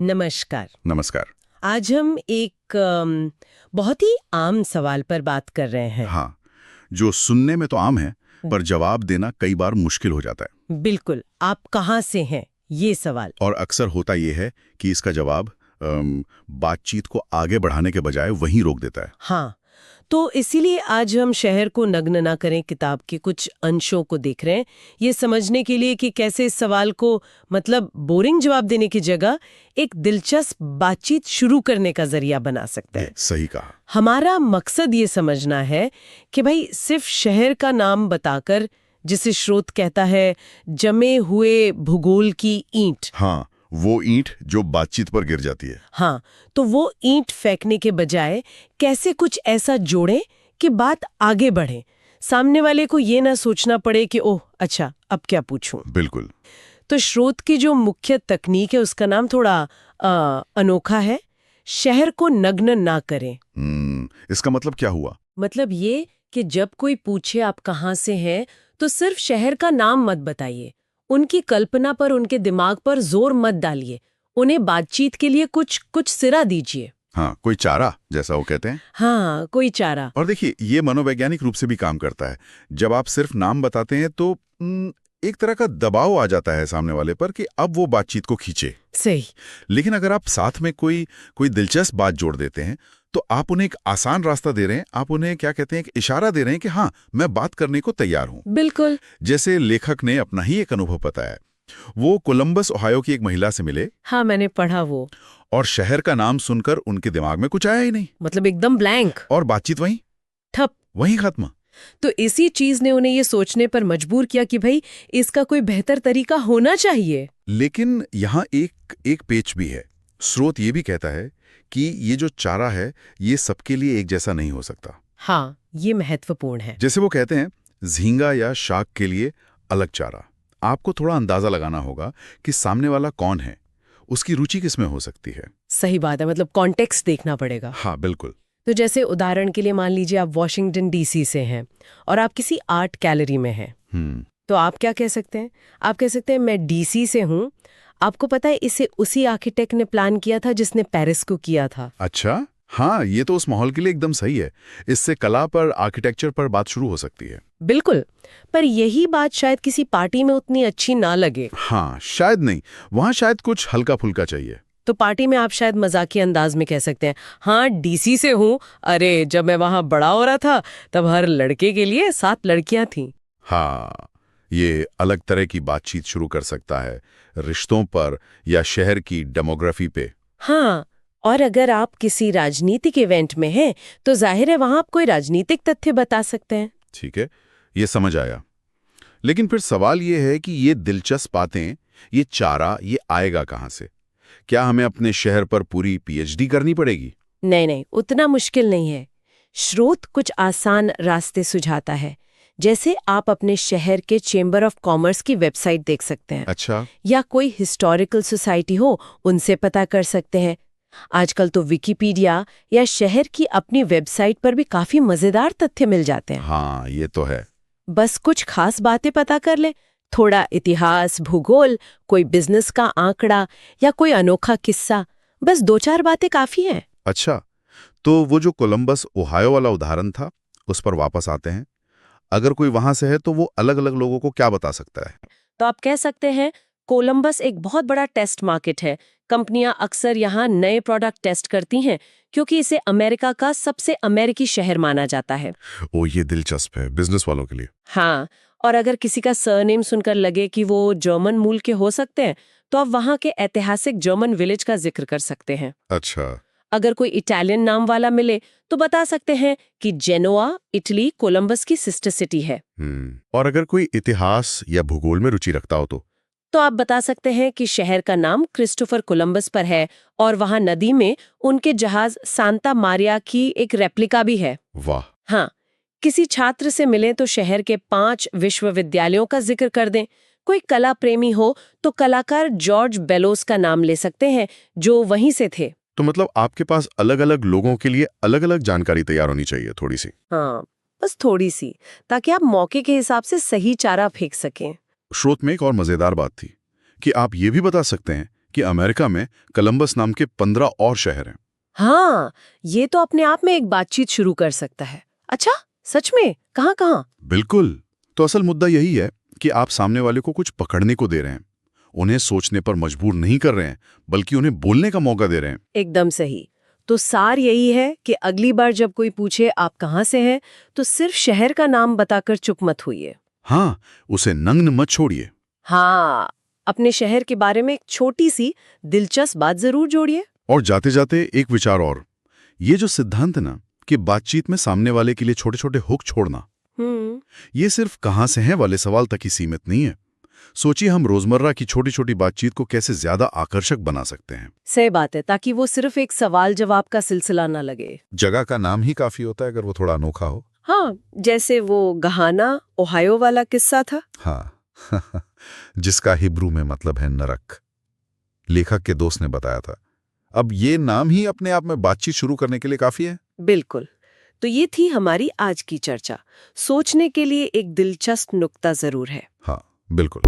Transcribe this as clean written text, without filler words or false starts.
नमस्कार। नमस्कार। आज हम एक बहुत ही आम सवाल पर बात कर रहे हैं। हाँ, जो सुनने में तो आम है पर जवाब देना कई बार मुश्किल हो जाता है। बिल्कुल, आप कहाँ से हैं, ये सवाल। और अक्सर होता ये है कि इसका जवाब बातचीत को आगे बढ़ाने के बजाय वहीं रोक देता है। हाँ, तो इसीलिए आज हम शहर को नग्न ना करें किताब के कुछ अंशों को देख रहे हैं, ये समझने के लिए कि कैसे इस सवाल को मतलब बोरिंग जवाब देने की जगह एक दिलचस्प बातचीत शुरू करने का जरिया बना सकते हैं। सही कहा। हमारा मकसद ये समझना है कि भाई सिर्फ शहर का नाम बताकर, जिसे स्रोत कहता है जमे हुए भूगोल की ईंट। हाँ, वो ईंट जो बातचीत पर गिर जाती है। हाँ, तो वो ईंट फेंकने के बजाय कैसे कुछ ऐसा जोड़ें कि बात आगे बढ़े, सामने वाले को ये ना सोचना पड़े कि ओह अच्छा अब क्या पूछूं। बिल्कुल। तो स्रोत की जो मुख्य तकनीक है उसका नाम थोड़ा अनोखा है, शहर को नग्न ना करें। इसका मतलब क्या हुआ? मतलब ये कि जब कोई पूछे आप कहाँ से हैं, तो सिर्फ शहर का नाम मत बताइए, उनकी कल्पना पर, उनके दिमाग पर जोर मत डालिए, उन्हें बातचीत के लिए कुछ सिरा दीजिए। हाँ, कोई चारा जैसा वो कहते हैं। हाँ, कोई चारा। और देखिए, ये मनोवैज्ञानिक रूप से भी काम करता है। जब आप सिर्फ नाम बताते हैं तो एक तरह का दबाव आ जाता है सामने वाले पर कि अब वो बातचीत को खींचे। सही। लेकिन अगर आप साथ में कोई दिलचस्प बात जोड़ देते हैं तो आप उन्हें एक आसान रास्ता दे रहे हैं। आप उन्हें क्या कहते हैं, एक इशारा दे रहे हैं कि हाँ, मैं बात करने को तैयार हूं। बिल्कुल। जैसे लेखक ने अपना ही एक अनुभव बताया। वो कोलंबस ओहायो की एक महिला से मिले। हाँ, मैंने पढ़ा वो। और शहर का नाम सुनकर उनके दिमाग में कुछ आया ही नहीं। मतलब एकदम ब्लैंक। और बातचीत वहीं ठप। वहीं खत्म। तो इसी चीज ने उन्हें ये सोचने पर मजबूर किया कि भाई इसका कोई बेहतर तरीका होना चाहिए। लेकिन यहाँ एक पेच भी है। स्रोत ये भी कहता है कि ये जो चारा है ये सबके लिए एक जैसा नहीं हो सकता। हाँ, ये महत्वपूर्ण है। जैसे वो कहते हैं, झींगा या शाक के लिए अलग चारा। आपको थोड़ा अंदाजा लगाना होगा कि सामने वाला कौन है, उसकी रुचि किसमें हो सकती है। सही बात है, मतलब कॉन्टेक्स्ट देखना पड़ेगा। हाँ बिल्कुल। तो जैसे उदाहरण के लिए मान लीजिए आप वॉशिंगटन डीसी से हैं और आप किसी आर्ट गैलरी में हैं। तो आप क्या कह सकते हैं? आप कह सकते हैं मैं डीसी से हूँ, आपको पता है इसे उसी आर्किटेक्ट ने प्लान किया था जिसने पेरिस को किया था। अच्छा, हाँ, ये तो उस माहौल के लिए एकदम सही है। इससे कला पर, आर्किटेक्चर पर बात शुरू हो सकती है। बिल्कुल, पर यही बात शायद किसी पार्टी में उतनी अच्छी ना लगे। हाँ, शायद नहीं, वहाँ शायद कुछ हल्का फुल्का चाहिए। तो पार्टी में आप शायद मजाकिया अंदाज में कह सकते हैं, हाँ डीसी से हूँ, अरे जब मैं वहां बड़ा हो रहा था तब हर लड़के के लिए 7 लड़कियां थीं। हाँ, ये अलग तरह की बातचीत शुरू कर सकता है, रिश्तों पर या शहर की डेमोग्राफी पे। हाँ, और अगर आप किसी राजनीतिक इवेंट में हैं तो जाहिर है वहां आप कोई राजनीतिक तथ्य बता सकते हैं। ठीक है, ये समझ आया। लेकिन फिर सवाल ये है कि ये दिलचस्प बातें, ये चारा, ये आएगा कहाँ से? क्या हमें अपने शहर पर पूरी पीएचडी करनी पड़ेगी? नहीं, उतना मुश्किल नहीं है। स्रोत कुछ आसान रास्ते सुझाता है। जैसे आप अपने शहर के चेंबर ऑफ कॉमर्स की वेबसाइट देख सकते हैं। अच्छा। या कोई हिस्टोरिकल सोसाइटी हो उनसे पता कर सकते हैं। आजकल तो विकिपीडिया या शहर की अपनी वेबसाइट पर भी काफी मजेदार तथ्य मिल जाते हैं। हाँ, ये तो है। बस कुछ खास बातें पता कर ले, थोड़ा इतिहास, भूगोल, कोई बिजनेस का आंकड़ा या कोई अनोखा किस्सा, बस 2-4 बातें काफी हैं। अच्छा, तो वो जो कोलंबस ओहायो वाला उदाहरण था, उस पर वापस आते हैं। अगर कोई वहां से है तो वो अलग अलग लोगों को क्या बता सकता है? तो आप कह सकते हैं कोलंबस एक बहुत बड़ा टेस्ट मार्केट है। कंपनियां अक्सर यहाँ नए प्रोडक्ट टेस्ट करती हैं क्योंकि इसे अमेरिका का सबसे अमेरिकी शहर माना जाता है। ओ, ये दिलचस्प है बिजनेस वालों के लिए। हाँ, और अगर किसी का सरनेम सुनकर लगे कि वो जर्मन मूल के हो सकते हैं तो आप वहाँ के ऐतिहासिक जर्मन विलेज का जिक्र कर सकते हैं। अच्छा। अगर कोई इटालियन नाम वाला मिले तो बता सकते हैं कि जेनोआ इटली कोलंबस की सिस्टर सिटी है। और अगर कोई इतिहास या भूगोल में रुचि रखता हो तो आप बता सकते हैं कि शहर का नाम क्रिस्टोफर कोलंबस पर है और वहां नदी में उनके जहाज सांता मारिया की एक रेप्लिका भी है। वाह। हाँ, किसी छात्र से मिले तो शहर के 5 विश्वविद्यालयों का जिक्र कर दें। कोई कला प्रेमी हो तो कलाकार जॉर्ज बेलोस का नाम ले सकते हैं जो वहीं से थे। तो मतलब आपके पास अलग अलग लोगों के लिए अलग अलग जानकारी तैयार होनी चाहिए, थोड़ी सी। हाँ, बस थोड़ी सी, ताकि आप मौके के हिसाब से सही चारा फेंक सकें। स्रोत में एक और मजेदार बात थी कि आप ये भी बता सकते हैं कि अमेरिका में कोलंबस नाम के 15 और शहर हैं। हाँ, ये तो अपने आप में एक बातचीत शुरू कर सकता है। अच्छा, सच में? कहाँ कहाँ? बिल्कुल। तो असल मुद्दा यही है कि आप सामने वाले को कुछ पकड़ने को दे रहे हैं, उन्हें सोचने पर मजबूर नहीं कर रहे हैं, बल्कि उन्हें बोलने का मौका दे रहे हैं। एकदम सही। तो सार यही है कि अगली बार जब कोई पूछे आप कहाँ से हैं, तो सिर्फ शहर का नाम बताकर चुप मत होइए। हाँ, उसे नग्न मत छोड़िए। हाँ, अपने शहर के बारे में एक छोटी सी दिलचस्प बात जरूर जोड़िए। और जाते जाते एक विचार और, ये जो सिद्धांत है ना कि बातचीत में सामने वाले के लिए छोटे छोटे हुक छोड़ना, ये सिर्फ कहाँ से हैं वाले सवाल तक ही सीमित नहीं है। सोचिए हम रोजमर्रा की छोटी छोटी बातचीत को कैसे ज्यादा आकर्षक बना सकते हैं। सही बात है, ताकि वो सिर्फ एक सवाल जवाब का सिलसिला ना लगे। जगह का नाम ही काफी होता है अगर वो थोड़ा अनोखा हो। हाँ, जैसे वो गहाना ओहायो वाला किस्सा था। हाँ जिसका हिब्रू में मतलब है नरक, लेखक के दोस्त ने बताया था। अब ये नाम ही अपने आप में बातचीत शुरू करने के लिए काफी है। बिल्कुल। तो ये थी हमारी आज की चर्चा। सोचने के लिए एक दिलचस्प नुक्ता जरूर है। हाँ बिल्कुल।